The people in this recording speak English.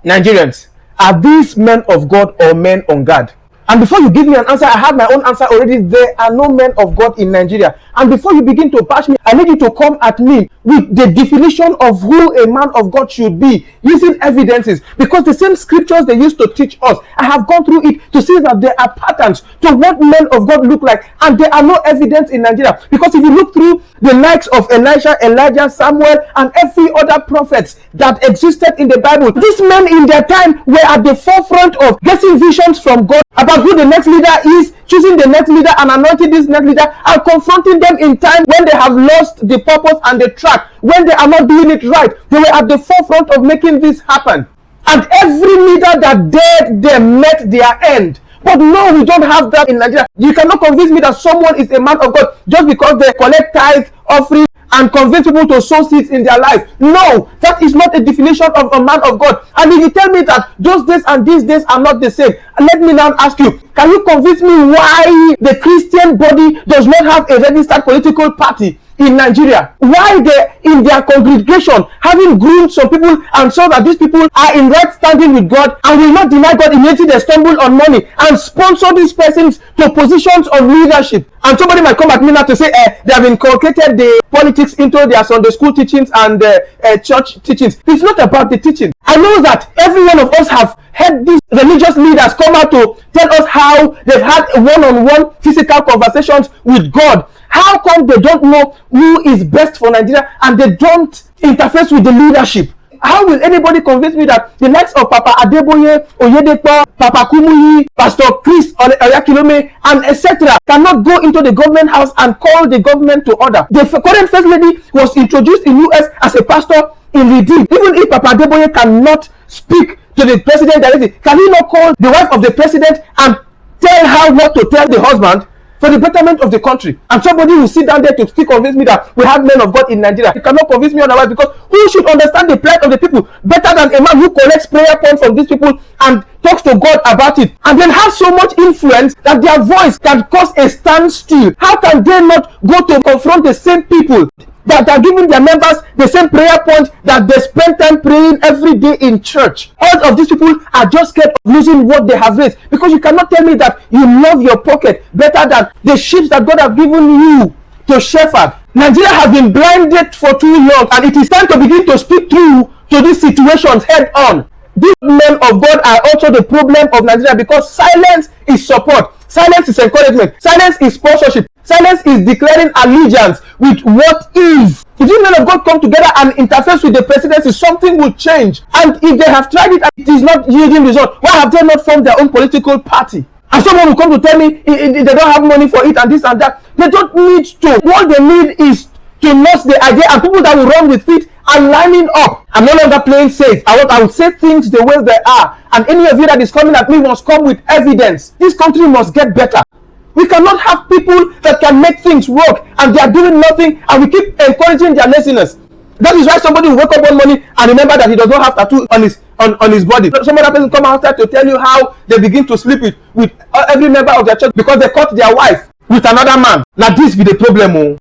Nigerians, are these men of God or men on guard? And before you give me an answer, I have my own answer already. There are no men of God in Nigeria. And before you begin to bash me, I need you to come at me with the definition of who a man of God should be, using evidences. Because the same scriptures they used to teach us, I have gone through it to see that there are patterns to what men of God look like. And there are no evidence in Nigeria. Because if you look through the likes of Elisha, Elijah, Samuel, and every other prophets that existed in the Bible, these men in their time were at the forefront of getting visions from God about who the next leader is, choosing the next leader and anointing this next leader, and confronting them in time when they have lost the purpose and the track, when they are not doing it right. They were at the forefront of making this happen. And every leader that dared them met their end. But no, we don't have that in Nigeria. You cannot convince me that someone is a man of God just because they collect tithe, offering, and convince people to sow seeds in their life. No, that is not a definition of a man of God. And if you tell me that those days and these days are not the same, let me now ask you, can you convince me why the Christian body does not have a registered political party in Nigeria? Why they in their congregation having groomed some people and saw that these people are in right standing with God and will not deny God immediately they stumble on money and sponsor these persons to positions of leadership? And somebody might come at me now to say they have inculcated the politics into their Sunday school teachings and church teachings. It's not about the teaching. I know that every one of us have heard these religious leaders come out to tell us how they've had one-on-one physical conversations with God. How come they don't know who is best for Nigeria and they don't interface with the leadership? How will anybody convince me that the likes of Papa Adeboye, Oyedepo, Papa Kumuyi, Pastor Chris Oyakilome, and etc. cannot go into the government house and call the government to order? The current first lady was introduced in US as a pastor in Redeem. Even if Papa Adeboye cannot speak to the president directly, can he not call the wife of the president and tell her what to tell the husband for the betterment of the country? And somebody will sit down there to still convince me that we have men of God in Nigeria. You cannot convince me otherwise, because who should understand the plight of the people better than a man who collects prayer points from these people and talks to God about it, and then has so much influence that their voice can cause a standstill? How can they not go to confront the same people that are giving their members the same prayer point that they spend time praying every day in church? All of these people are just scared of losing what they have raised, because you cannot tell me that you love your pocket better than the sheep that God has given you to shepherd. Nigeria has been blinded for too long, and it is time to begin to speak through to these situations head on. These men of God are also the problem of Nigeria, because silence is support, silence is encouragement, silence is sponsorship, silence is declaring allegiance with what is. If these men of God come together and interface with the presidency, something will change. And if they have tried it and it is not yielding result, why have they not formed their own political party? And someone will come to tell me they don't have money for it and this and that. They don't need to. What they need is to nurse the idea, and people that will run with it are lining up. I'm no longer playing safe. I will say things the way they are. And any of you that is coming at me must come with evidence. This country must get better. We cannot have people that can make things work and they are doing nothing, and we keep encouraging their laziness. That is why somebody will wake up one morning and remember that he does not have tattoo on his body. Some other person come outside to tell you how they begin to sleep with every member of their church because they caught their wife with another man. Now this be the problem.